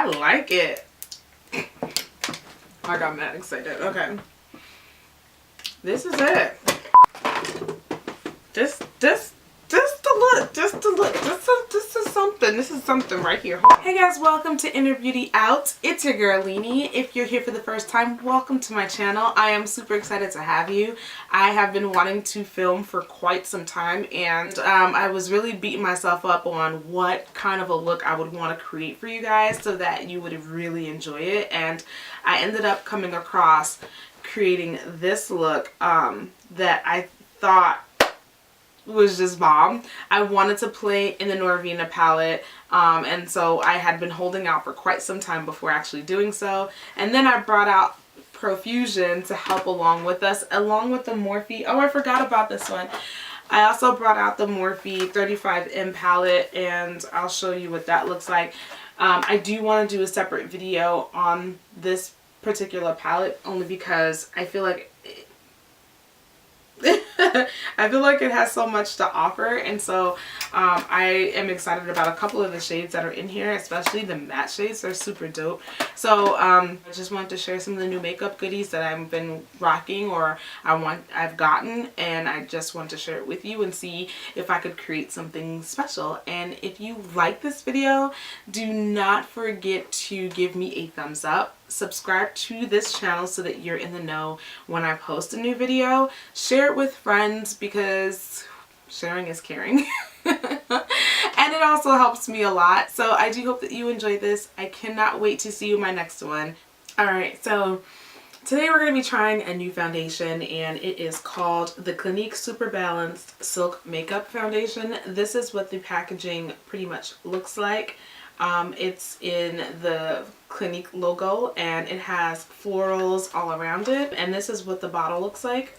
I like it. I got mad excited. Okay. This is it. Just the look. Just the look. This is something. This is something right here. Hey guys, welcome to Inner Beauty Out. It's your girl Linnee. If you're here for the first time, welcome to my channel. I am super excited to have you. I have been wanting to film for quite some time, and I was really beating myself up on what kind of a look I would want to create for you guys so that you would really enjoy it. And I ended up coming across creating this look that I thought was just bomb. I wanted to play in the Norvina palette, and so I had been holding out for quite some time before actually doing so. And then I brought out Profusion to help along with us, along with the Morphe. Oh, I forgot about this one. I also brought out the Morphe 35M palette, and I'll show you what that looks like. I do want to do a separate video on this particular palette, only because I feel like I feel like it has so much to offer, and so I am excited about a couple of the shades that are in here, especially the matte shades. They're super dope. So I just wanted to share some of the new makeup goodies that I've been rocking, or I've gotten, and I just want to share it with you and see if I could create something special. And if you like this video, do not forget to give me a thumbs up. Subscribe to this channel so that you're in the know when I post a new video. Share it with friends, because sharing is caring. And it also helps me a lot. So I do hope that you enjoy this. I cannot wait to see you in my next one. Alright, so today we're going to be trying a new foundation, and it is called the Clinique Super Balanced Silk Makeup Foundation. This is what the packaging pretty much looks like. It's in the Clinique logo, and it has florals all around it, and this is what the bottle looks like.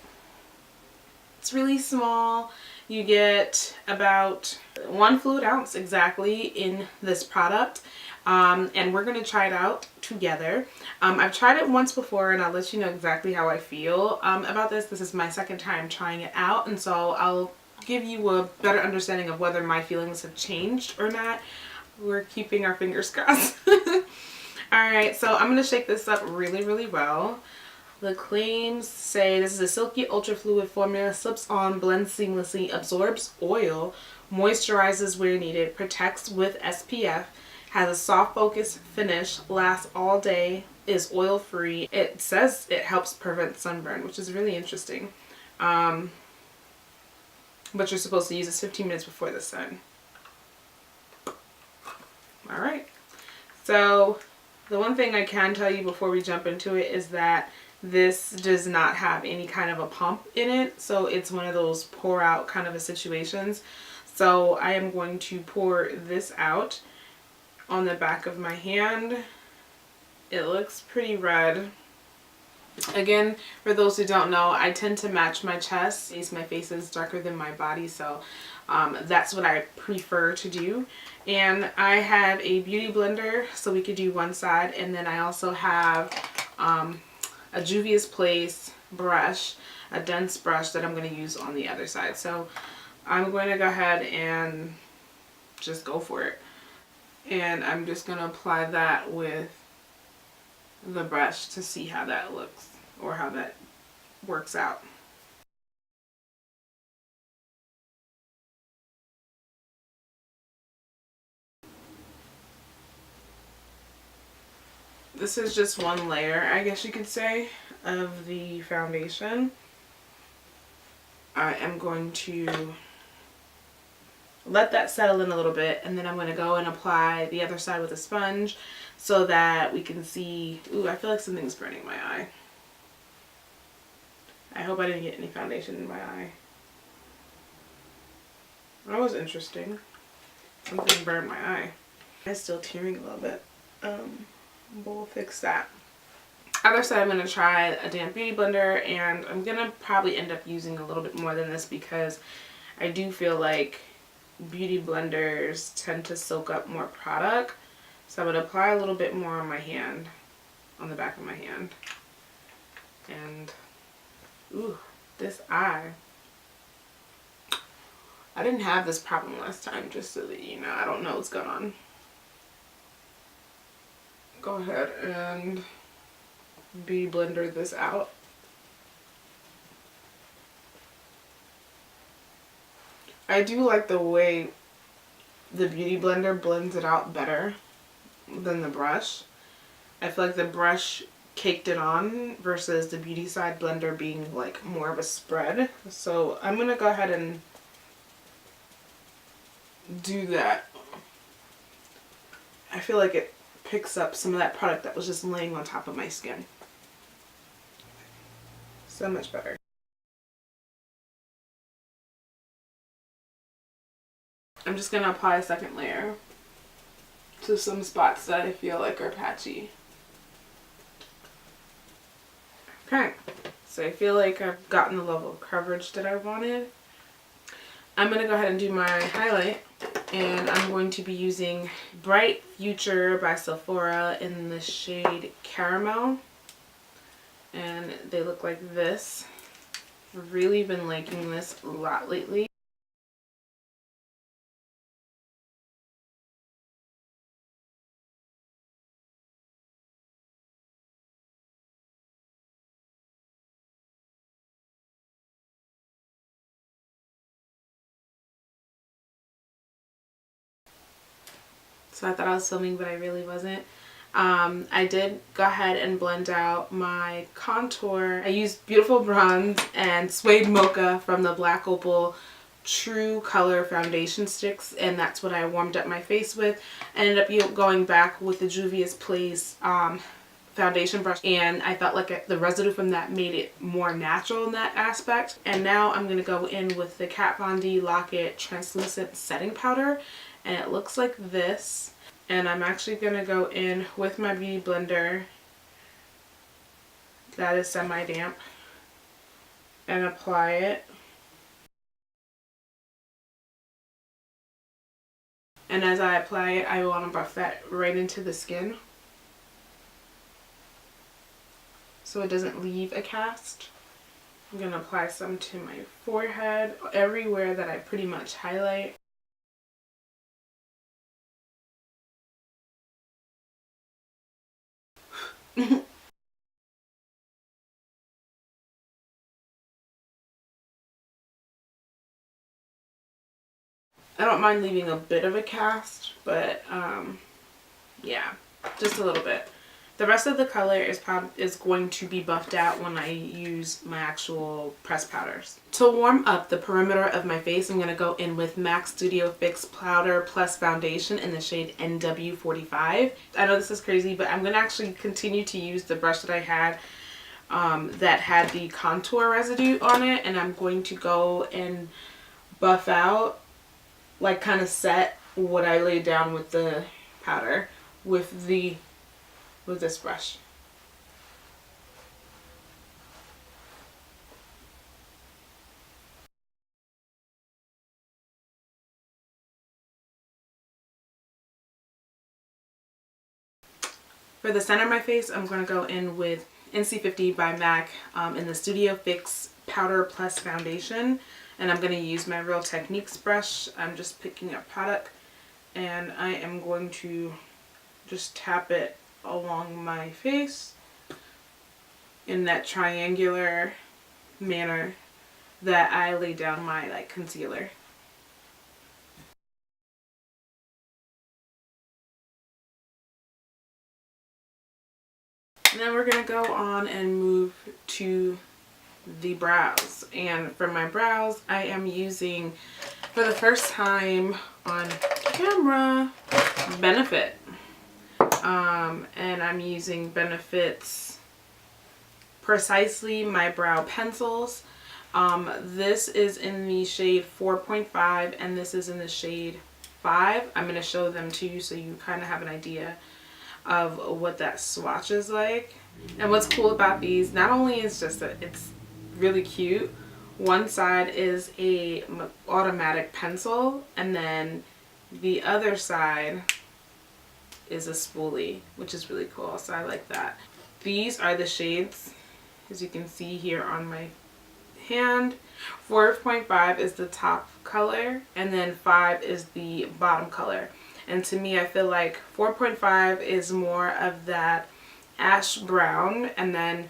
It's really small. You get about 1 fluid ounce exactly in this product, and we're going to try it out together. I've tried it once before, and I'll let you know exactly how I feel about this. This is my second time trying it out, and so I'll give you a better understanding of whether my feelings have changed or not. We're keeping our fingers crossed. Alright, so I'm going to shake this up really, really well. The claims say this is a silky ultra fluid formula, slips on, blends seamlessly, absorbs oil, moisturizes where needed, protects with SPF, has a soft focus finish, lasts all day, is oil free. It says it helps prevent sunburn, which is really interesting. But you're supposed to use this 15 minutes before the sun. Alright, so the one thing I can tell you before we jump into it is that this does not have any kind of a pump in it, so it's one of those pour out kind of a situations. So I am going to pour this out on the back of my hand. It looks pretty red. Again, for those who don't know, I tend to match my chest. My face is darker than my body, so that's what I prefer to do. And I have a beauty blender, so we could do one side, and then I also have a Juvia's Place brush, a dense brush that I'm going to use on the other side. So I'm going to go ahead and just go for it. And I'm just going to apply that with the brush to see how that looks, or how that works out. This is just one layer, I guess you could say, of the foundation. I am going to let that settle in a little bit, and then I'm going to go and apply the other side with a sponge so that we can see. Ooh, I feel like something's burning my eye. I hope I didn't get any foundation in my eye. That was interesting. Something burned my eye. It's still tearing a little bit. We'll fix that. Other side, I'm going to try a damp beauty blender, and I'm going to probably end up using a little bit more than this, because I do feel like beauty blenders tend to soak up more product. So I'm going to apply a little bit more on my hand, on the back of my hand. And ooh, this eye. I didn't have this problem last time, just so that you know. I don't know what's going on. go ahead and Beauty blender this out. I do like the way the Beauty blender blends it out better than the brush. I feel like the brush caked it on versus the Beauty side blender being like more of a spread. So I'm gonna go ahead and do that. I feel like it picks up some of that product that was just laying on top of my skin. So much better. I'm just gonna apply a second layer to some spots that I feel like are patchy. Okay, so I feel like I've gotten the level of coverage that I wanted. I'm going to go ahead and do my highlight, and I'm going to be using Bright Future by Sephora in the shade Caramel, and they look like this. I've really been liking this a lot lately. So I thought I was filming, but I really wasn't. I did go ahead and blend out my contour. I used Beautiful Bronze and Suede Mocha from the Black Opal True Color foundation sticks, and that's what I warmed up my face with. I ended up going back with the Juvia's Place foundation brush, and I felt like the residue from that made it more natural in that aspect. And now I'm going to go in with the Kat Von D Lock-It Translucent Setting Powder, and it looks like this. And I'm actually going to go in with my Beauty blender that is semi-damp and apply it. And as I apply it, I want to buff that right into the skin so it doesn't leave a cast. I'm going to apply some to my forehead, everywhere that I pretty much highlight. I don't mind leaving a bit of a cast, but yeah, just a little bit. The rest of the color is going to be buffed out when I use my actual pressed powders. To warm up the perimeter of my face, I'm going to go in with MAC Studio Fix Powder Plus Foundation in the shade NW45. I know this is crazy, but I'm going to actually continue to use the brush that I had that had the contour residue on it, and I'm going to go and buff out, like kind of set what I laid down with the powder with this brush. For the center of my face, I'm going to go in with NC50 by MAC in the Studio Fix Powder Plus Foundation, and I'm going to use my Real Techniques brush. I'm just picking up product, and I am going to just tap it along my face in that triangular manner that I lay down my concealer. And then we're going to go on and move to the brows. And for my brows, I am using, for the first time on camera, Benefit. And I'm using Benefit's Precisely My Brow Pencils. This is in the shade 4.5 and this is in the shade 5. I'm going to show them to you so you kind of have an idea of what that swatch is like. And what's cool about these, not only is just that it's really cute, one side is a automatic pencil and then the other side is a spoolie, which is really cool, so I like that. These are the shades, as you can see here on my hand. 4.5 is the top color and then 5 is the bottom color. And to me, I feel like 4.5 is more of that ash brown, and then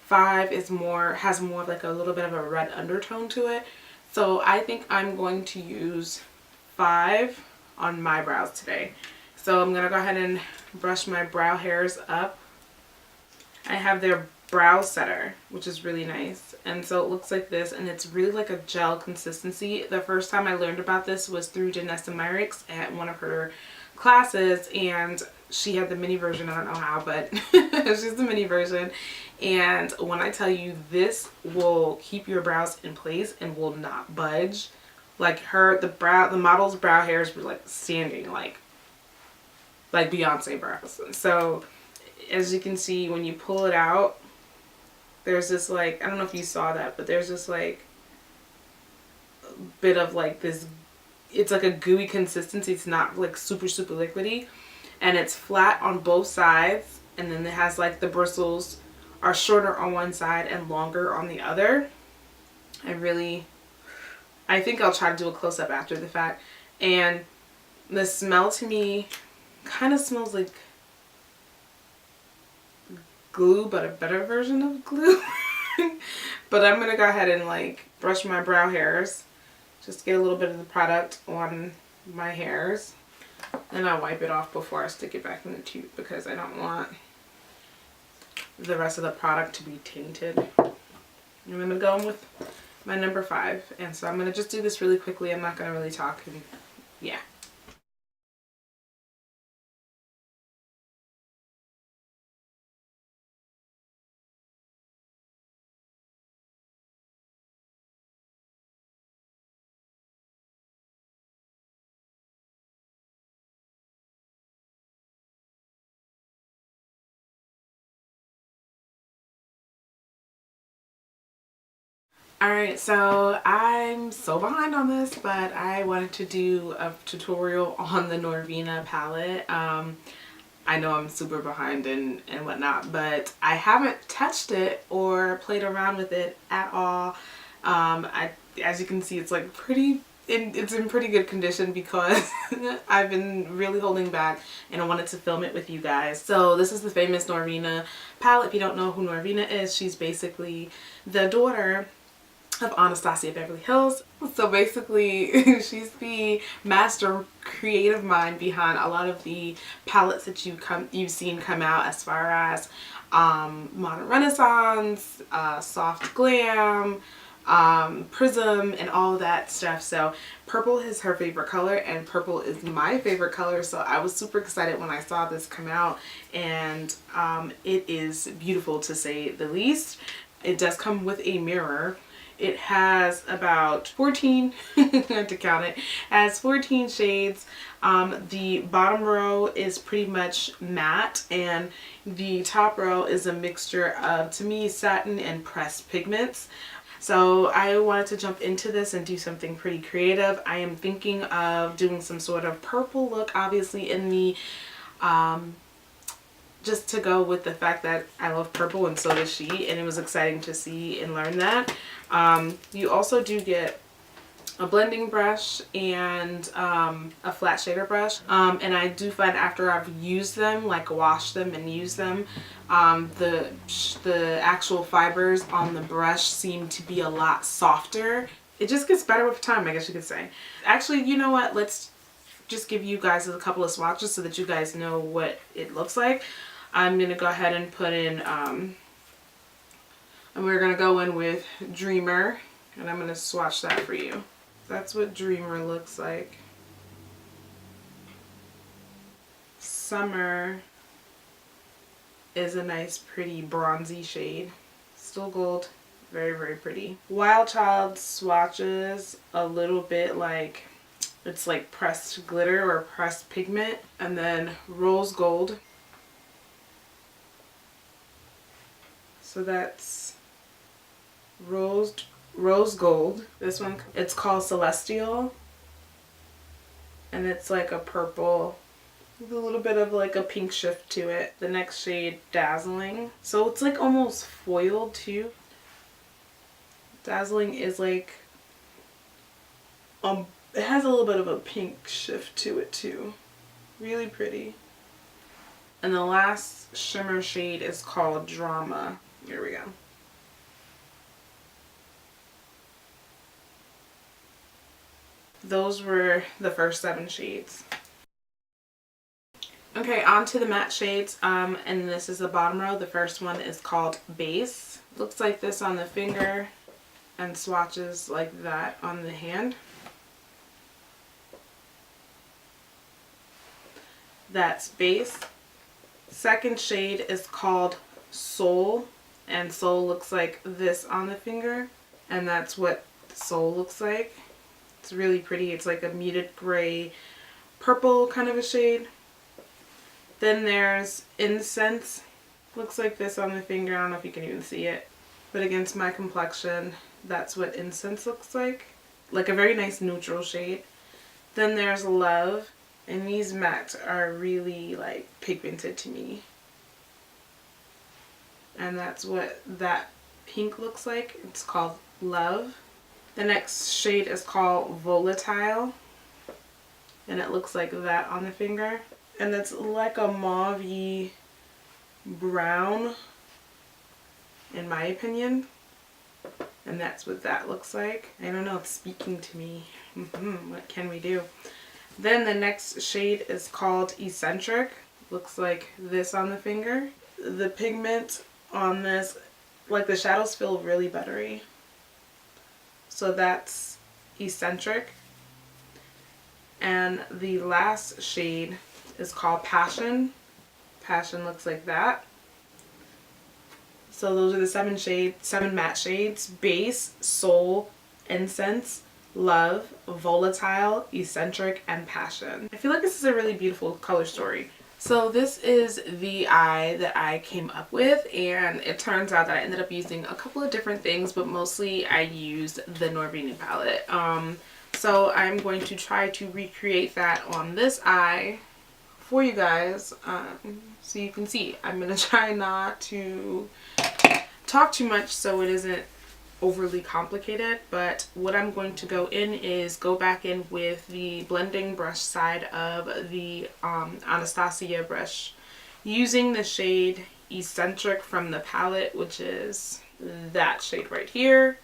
5 is has more of like a little bit of a red undertone to it. So I think I'm going to use 5 on my brows today. So I'm gonna go ahead and brush my brow hairs up. I have their brow setter, which is really nice, and so it looks like this, and it's really like a gel consistency. The first time I learned about this was through Janessa Myricks at one of her classes, and she had the mini version. I don't know how, but it's just the mini version. And when I tell you, this will keep your brows in place and will not budge. Like the model's brow hairs were like standing like Beyonce brows. So as you can see, when you pull it out, there's this like, I don't know if you saw that, but there's this like bit of like this, it's like a gooey consistency. It's not like super liquidy, and it's flat on both sides, and then it has like the bristles are shorter on one side and longer on the other. I think I'll try to do a close-up after the fact. And the smell to me kind of smells like glue, but a better version of glue. But I'm gonna go ahead and like brush my brow hairs, just get a little bit of the product on my hairs, and I'll wipe it off before I stick it back in the tube because I don't want the rest of the product to be tainted. I'm gonna go in with my number 5, and so I'm gonna just do this really quickly. I'm not gonna really talk, and yeah. Alright, so I'm so behind on this, but I wanted to do a tutorial on the Norvina palette. I know I'm super behind and whatnot, but I haven't touched it or played around with it at all. As you can see, it's like it's in pretty good condition because I've been really holding back, and I wanted to film it with you guys. So this is the famous Norvina palette. If you don't know who Norvina is, she's basically the daughter of Anastasia Beverly Hills. So basically she's the master creative mind behind a lot of the palettes that you've seen come out, as far as Modern Renaissance, Soft Glam, Prism, and all that stuff. So purple is her favorite color, and purple is my favorite color, so I was super excited when I saw this come out, and it is beautiful to say the least. It does come with a mirror. It has about 14, I had to count it, has 14 shades. The bottom row is pretty much matte, and the top row is a mixture of, to me, satin and pressed pigments. So I wanted to jump into this and do something pretty creative. I am thinking of doing some sort of purple look, obviously in the just to go with the fact that I love purple and so does she, and it was exciting to see and learn that. You also do get a blending brush and a flat shader brush, and I do find after I've used them, like washed them and used them, the actual fibers on the brush seem to be a lot softer. It just gets better with time, I guess you could say. Actually, you know what, let's just give you guys a couple of swatches so that you guys know what it looks like. I'm gonna go ahead and put in and we're gonna go in with Dreamer, and I'm gonna swatch that for you. That's what Dreamer looks like. Summer is a nice pretty bronzy shade. Still gold, very pretty. Wild Child swatches a little bit like it's like pressed glitter or pressed pigment. And then Rose Gold. So that's Rose Gold. This one, it's called Celestial, and it's like a purple with a little bit of like a pink shift to it. The next shade, Dazzling. So it's like almost foiled too. Dazzling is like it has a little bit of a pink shift to it too. Really pretty. And the last shimmer shade is called Drama. Here we go. Those were the first 7 shades. Okay, on to the matte shades, and this is the bottom row. The first one is called Base. Looks like this on the finger and swatches like that on the hand. That's Base. Second shade is called Soul, and Soul looks like this on the finger, and that's what Soul looks like. It's really pretty. It's like a muted gray purple kind of a shade. Then there's Incense. Looks like this on the finger. I don't know if you can even see it, but against my complexion, that's what Incense looks like. Like a very nice neutral shade. Then there's Love, and these mattes are really like pigmented to me. And that's what that pink looks like. It's called Love. The next shade is called Volatile, and it looks like that on the finger. And it's like a mauve-y brown, in my opinion. And that's what that looks like. I don't know, it's speaking to me. What can we do? Then the next shade is called Eccentric. Looks like this on the finger. The pigment on this, like the shadows feel really buttery. So that's Eccentric. And the last shade is called Passion. Passion looks like that. So those are the 7 matte shades: Base, Soul, Incense, Love, Volatile, Eccentric, and Passion. I feel like this is a really beautiful color story. So this is the eye that I came up with, and it turns out that I ended up using a couple of different things, but mostly I used the Norvina palette. So I'm going to try to recreate that on this eye for you guys, so you can see. I'm going to try not to talk too much so it isn't overly complicated, but what I'm going to go in is go back in with the blending brush side of the Anastasia brush, using the shade Eccentric from the palette, which is that shade right here.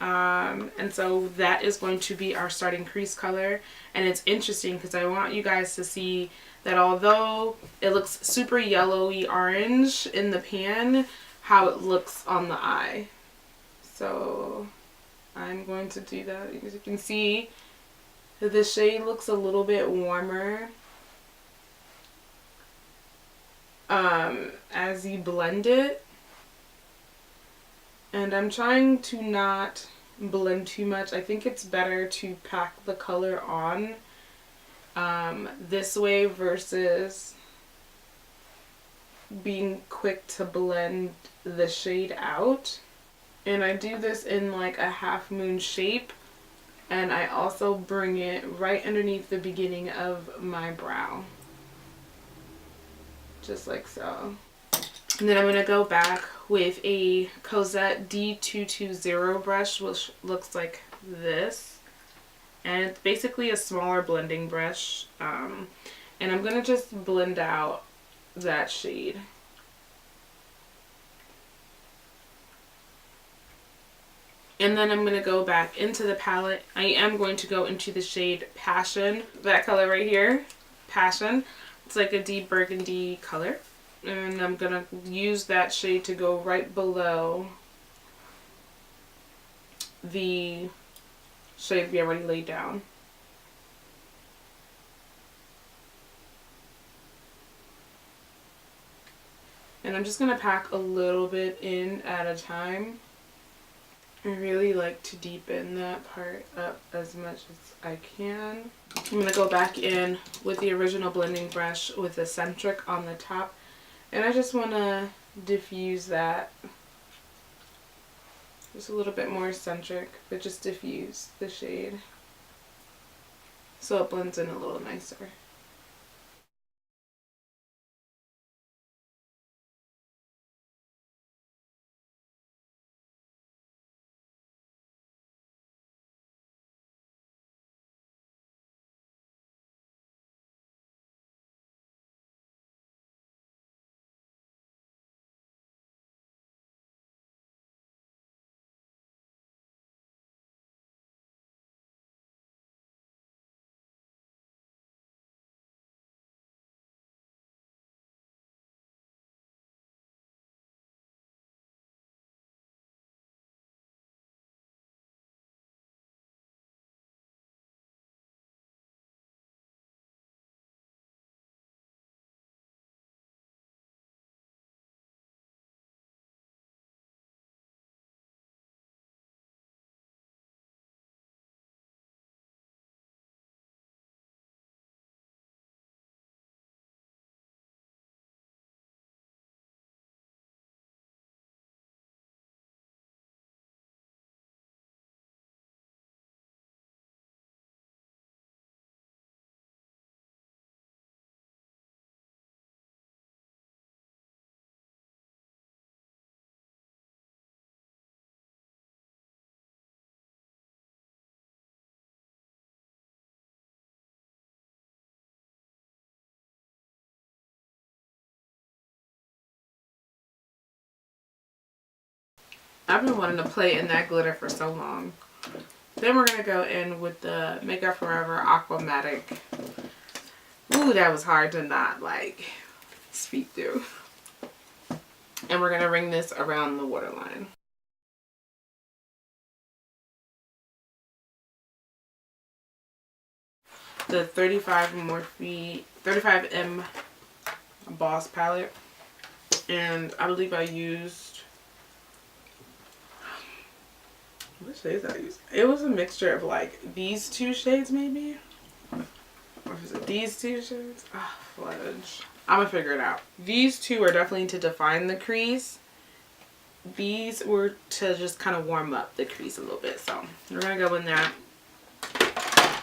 And so that is going to be our starting crease color. And it's interesting because I want you guys to see that although it looks super yellowy orange in the pan, how it looks on the eye. So I'm going to do that. As you can see, the shade looks a little bit warmer as you blend it. And I'm trying to not blend too much. I think it's better to pack the color on this way versus being quick to blend the shade out. And I do this in like a half moon shape, and I also bring it right underneath the beginning of my brow, just like so. And then I'm going to go back with a Cosette D220 brush, which looks like this. And it's basically a smaller blending brush. And I'm going to just blend out that shade. And then I'm going to go back into the palette. I am going to go into the shade Passion. That color right here, Passion. It's like a deep burgundy color. And I'm going to use that shade to go right below the shade we already laid down. And I'm just going to pack a little bit in at a time. I really like to deepen that part up as much as I can. I'm going to go back in with the original blending brush with Eccentric on the top. And I just want to diffuse that. Just a little bit more eccentric, but just diffuse the shade so it blends in a little nicer. I've been wanting to play in that glitter for so long. Then we're going to go in with the Makeup Forever Aquamatic. Ooh, that was hard to not like speak through. And we're going to ring this around the waterline. The 35 Morphe 35M Boss palette, and I believe I used, what shades I used? It was a mixture of like these two shades maybe, or is it these two shades? Ah, fudge. I'm gonna figure it out. These two are definitely to define the crease. These were to just kind of warm up the crease a little bit. So we're gonna go in there.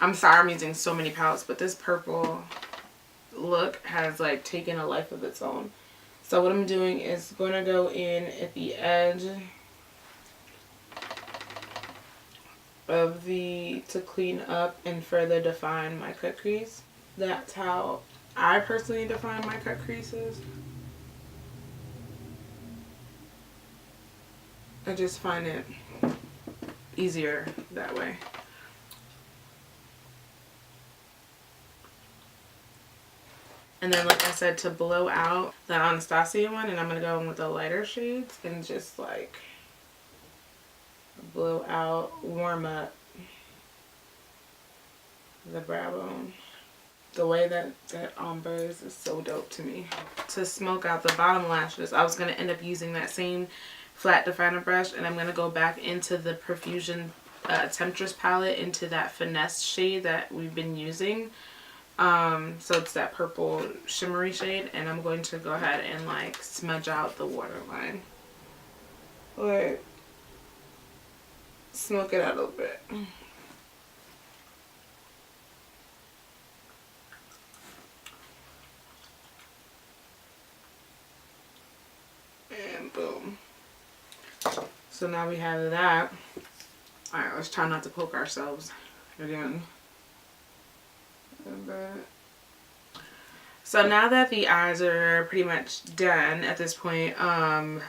I'm sorry I'm using so many palettes, but this purple look has like taken a life of its own. So what I'm doing is going to go in at the edge of to clean up and further define my cut crease. That's how I personally define my cut creases. I just find it easier that way. And then, like I said, to blow out the Anastasia one, and I'm going to go in with the lighter shades and just like blow out, warm up the brow bone. The way that ombre is so dope to me. To smoke out the bottom lashes, I was going to end up using that same flat definer brush, and I'm going to go back into the Profusion Temptress palette, into that Finesse shade that we've been using. So it's that purple shimmery shade, and I'm going to go ahead and like smudge out the waterline. Like, smoke it out a little bit. And boom. So now we have that. Alright, let's try not to poke ourselves again. So now that the eyes are pretty much done at this point, I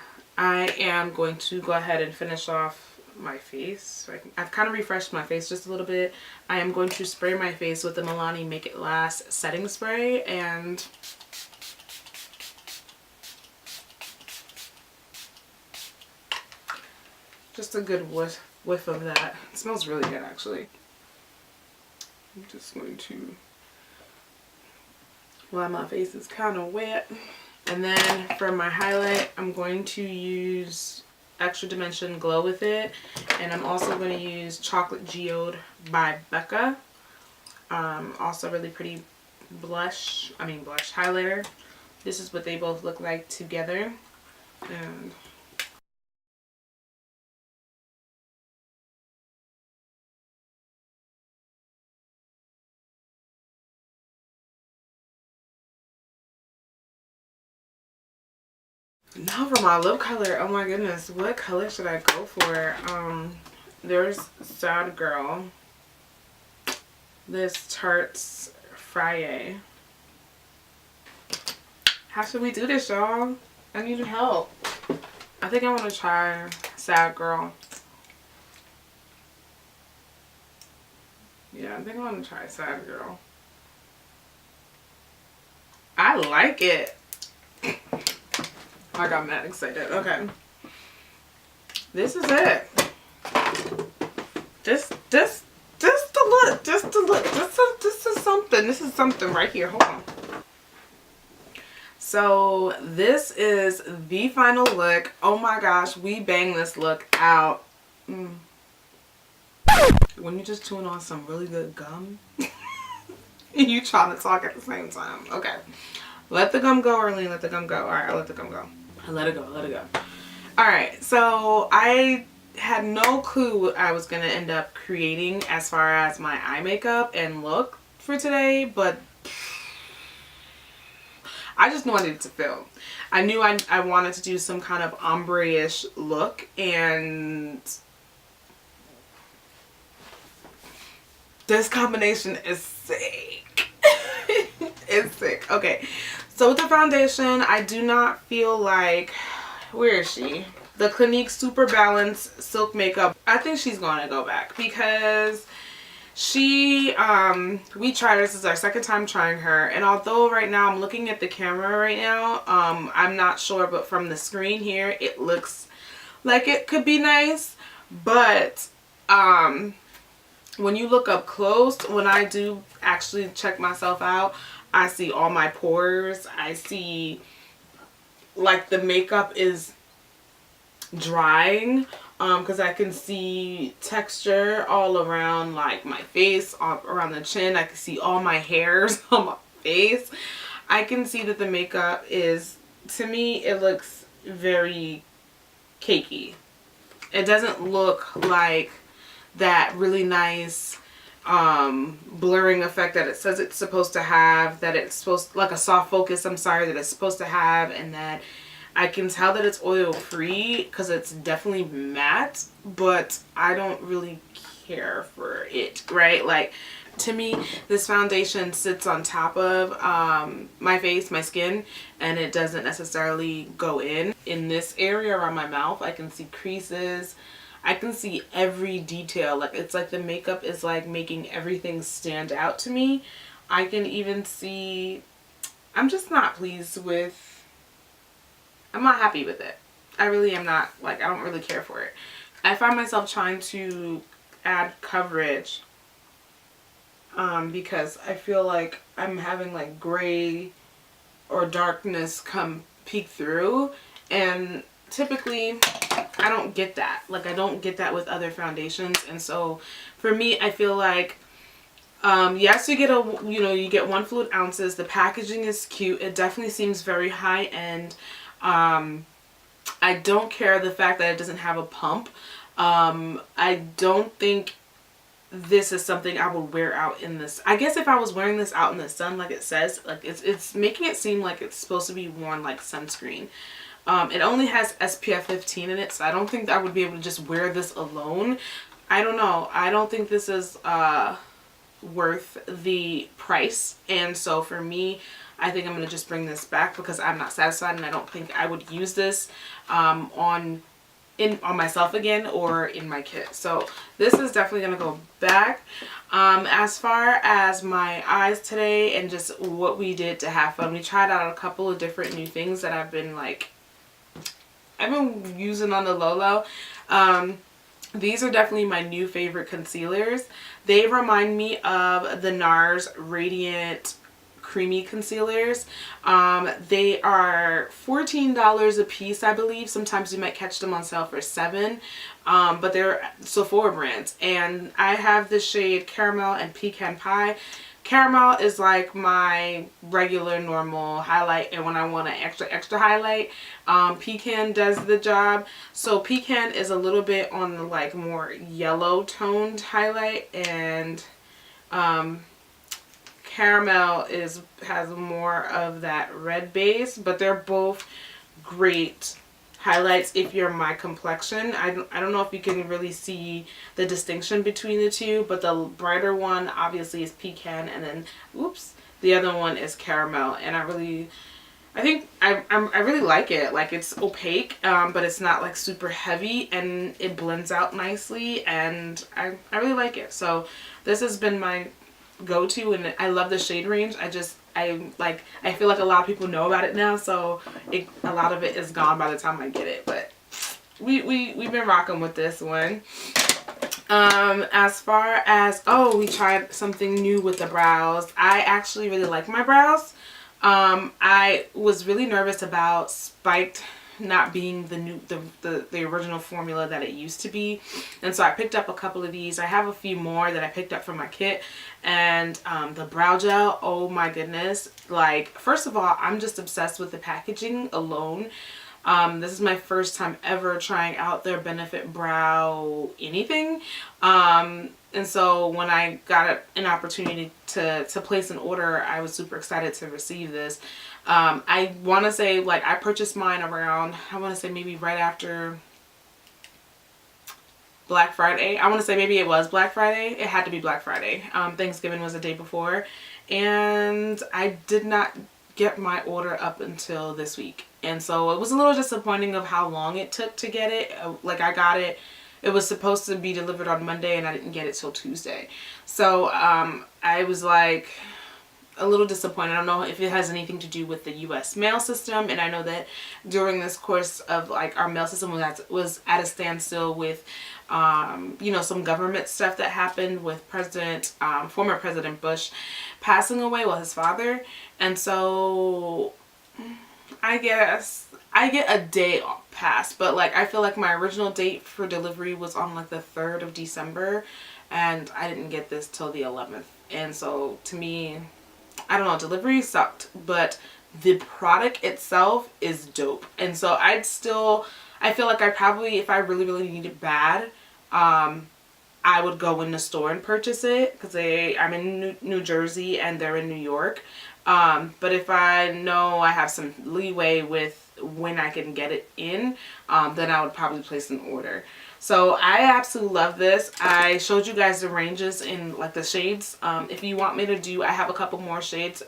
am going to go ahead and finish off my face. So I've kind of refreshed my face just a little bit. I am going to spray my face with the Milani Make It Last setting spray, and just a good whiff of that. It smells really good actually. I'm just going to, while my face is kind of wet. And then for my highlight, I'm going to use Extra Dimension Glow with it. And I'm also going to use Chocolate Geode by Becca. Also really pretty blush highlighter. This is what they both look like together. And now for my lip color, oh my goodness, what color should I go for? There's Sad Girl, this Tarte's Friday. How should we do this, y'all? I need help. I think I want to try Sad Girl. Yeah, I think I want to try Sad Girl. I like it. I got mad excited. Okay. This is it. Just the look. Just the look. This is something. This is something right here. Hold on. So this is the final look. Oh my gosh, we banged this look out. When you just chewing on some really good gum and you trying to talk at the same time. Okay. Let the gum go, Arlene. Let the gum go. Alright, I'll let the gum go. I let it go. Let it go. Alright, so I had no clue what I was going to end up creating as far as my eye makeup and look for today, but I just knew I needed to film. I knew I wanted to do some kind of ombre-ish look, and this combination is sick. It's sick. Okay, so with the foundation, I do not feel like, where is she? the Clinique Super Balance Silk Makeup. I think she's going to go back because she, we tried her. This is our second time trying her. And although right now I'm looking at the camera right now, I'm not sure, but from the screen here, it looks like it could be nice. But, when you look up close, when I do actually check myself out, I see all my pores. I see like the makeup is drying, because I can see texture all around like my face, around the chin. I can see all my hairs on my face. I can see that the makeup is, to me, it looks very cakey. It doesn't look like that really nice blurring effect that it says it's supposed to have, that it's supposed, like a soft focus, I'm sorry, that it's supposed to have, and that I can tell that it's oil free because it's definitely matte, but I don't really care for it, right? Like, to me, this foundation sits on top of my face, my skin, and it doesn't necessarily go in this area around my mouth. I can see creases. I can see every detail. Like, it's like the makeup is like making everything stand out to me. I can even see, I'm just not pleased with, I'm not happy with it. I really am not, like, I don't really care for it. I find myself trying to add coverage because I feel like I'm having like gray or darkness come peek through, and typically I don't get that. Like, I don't get that with other foundations. And so for me, I feel like yes, you get you get 1 fluid ounces. The packaging is cute. It definitely seems very high end. I don't care the fact that it doesn't have a pump. I don't think this is something I would wear out in this. I guess if I was wearing this out in the sun, like it says, like it's making it seem like it's supposed to be worn like sunscreen. It only has SPF 15 in it, so I don't think that I would be able to just wear this alone. I don't know. I don't think this is worth the price. And so for me, I think I'm going to just bring this back because I'm not satisfied, and I don't think I would use this on myself again or in my kit. So this is definitely going to go back. As far as my eyes today and just what we did to have fun, we tried out a couple of different new things that I've been using on the low. These are definitely my new favorite concealers. They remind me of the NARS Radiant Creamy Concealers. They are $14 a piece, I believe. Sometimes you might catch them on sale for $7. But they're Sephora brands. And I have the shade Caramel and Pecan Pie. Caramel is like my regular normal highlight, and when I want an extra highlight, Pecan does the job. So Pecan is a little bit on the like more yellow toned highlight, and Caramel has more of that red base, but they're both great highlights if you're my complexion. I don't know if you can really see the distinction between the two, but the brighter one obviously is Pecan, and then the other one is Caramel. And I really like it. Like, it's opaque, but it's not like super heavy, and it blends out nicely, and I really like it. So this has been my go-to, and I love the shade range. I feel like a lot of people know about it now, so a lot of it is gone by the time I get it. But we've been rocking with this one. As far as, we tried something new with the brows. I actually really like my brows. I was really nervous about spiked not being the original formula that it used to be, and so I picked up a couple of these. I have a few more that I picked up from my kit, and the brow gel, oh my goodness. Like, first of all, I'm just obsessed with the packaging alone. This is my first time ever trying out their Benefit Brow anything, and so when I got an opportunity to place an order, I was super excited to receive this. I want to say, like, I purchased mine around, I want to say maybe right after Black Friday. I want to say maybe it was Black Friday. It had to be Black Friday. Thanksgiving was the day before, and I did not get my order up until this week. And so it was a little disappointing of how long it took to get it. Like I got it, it was supposed to be delivered on Monday and I didn't get it till Tuesday. So I was like a little disappointed. I don't know if it has anything to do with the US mail system, and I know that during this course of like our mail system was at a standstill with you know, some government stuff that happened with former President Bush passing away, well, his father. And so I guess I get a day pass, but like I feel like my original date for delivery was on like the 3rd of December and I didn't get this till the 11th. And so to me, I don't know, delivery sucked, but the product itself is dope. And so I feel like I probably, if I really need it bad, I would go in the store and purchase it, because I'm in New Jersey and they're in New York. But if I know I have some leeway with when I can get it in, then I would probably place an order. So I absolutely love this. I showed you guys the ranges in like the shades. If you want me to do, I have a couple more shades.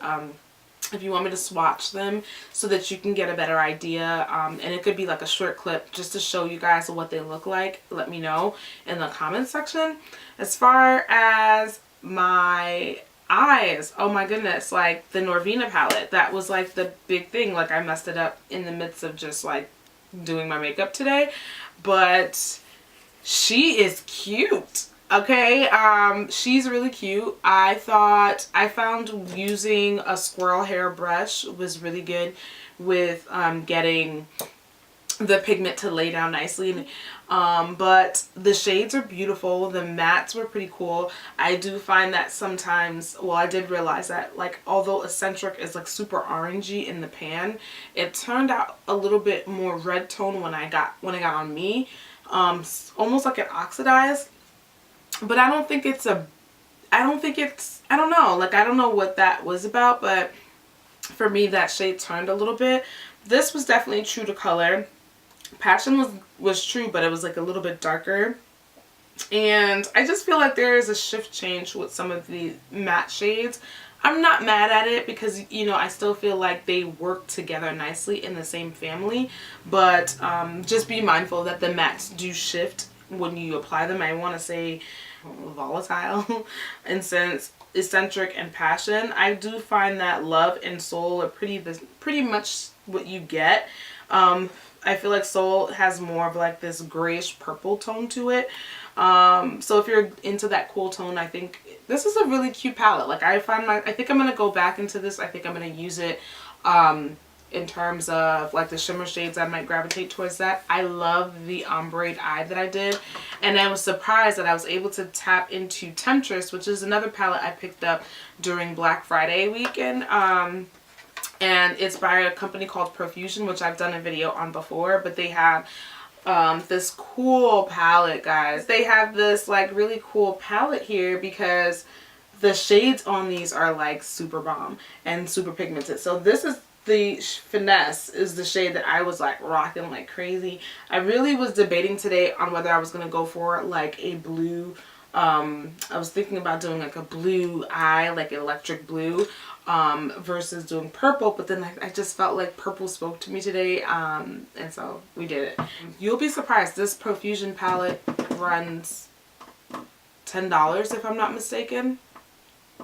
If you want me to swatch them so that you can get a better idea, and it could be like a short clip just to show you guys what they look like, let me know in the comment section. As far as my eyes, oh my goodness, like the Norvina palette, that was like the big thing. Like I messed it up in the midst of just like doing my makeup today, but she is cute. Okay, she's really cute. I found using a squirrel hair brush was really good with getting the pigment to lay down nicely. But the shades are beautiful. The mattes were pretty cool. I do find that sometimes, well, I did realize that like although Eccentric is like super orangey in the pan, it turned out a little bit more red tone when it got on me. Almost like it oxidized. But I don't think it's, I don't know, like I don't know what that was about, but for me that shade turned a little bit. This was definitely true to color. Passion was true, but it was like a little bit darker. And I just feel like there is a shift change with some of the matte shades. I'm not mad at it because, you know, I still feel like they work together nicely in the same family. But just be mindful that the mattes do shift when you apply them. I want to say volatile. And since Eccentric and Passion, I do find that Love and Soul are pretty much what you get. I feel like Soul has more of like this grayish purple tone to it. So if you're into that cool tone, I think this is a really cute palette. Like I think I'm gonna go back into this. I think I'm gonna use it in terms of like the shimmer shades. I might gravitate towards that. I love the ombre eye that I did, and I was surprised that I was able to tap into Temptress, which is another palette I picked up during Black Friday weekend. And it's by a company called Profusion, which I've done a video on before, but they have this cool palette, guys. They have this like really cool palette here because the shades on these are like super bomb and super pigmented. So this is the Finesse, is the shade that I was like rocking like crazy. I really was debating today on whether I was going to go for like a blue. I was thinking about doing like a blue eye, like electric blue, versus doing purple, but then I just felt like purple spoke to me today, and so we did it. You'll be surprised, this Profusion palette runs $10 if I'm not mistaken.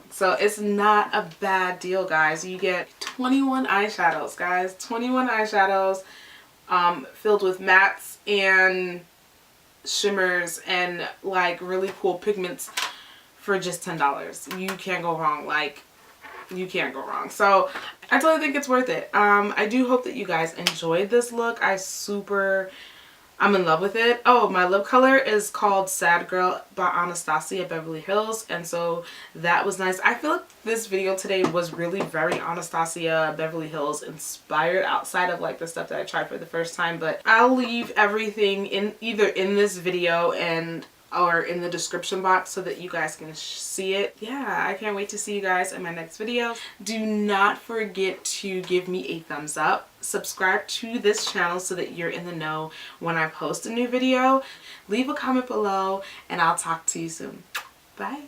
So it's not a bad deal, guys. You get 21 eyeshadows, guys. 21 eyeshadows filled with mattes and shimmers and like really cool pigments for just $10. You can't go wrong. Like, you can't go wrong. So I totally think it's worth it. I do hope that you guys enjoyed this look. I'm in love with it. Oh, my lip color is called Sad Girl by Anastasia Beverly Hills, and so that was nice. I feel like this video today was really very Anastasia Beverly Hills inspired, outside of like the stuff that I tried for the first time, but I'll leave everything in either in this video or in the description box so that you guys can see it. Yeah, I can't wait to see you guys in my next video. Do not forget to give me a thumbs up. Subscribe to this channel so that you're in the know when I post a new video. Leave a comment below and I'll talk to you soon. Bye.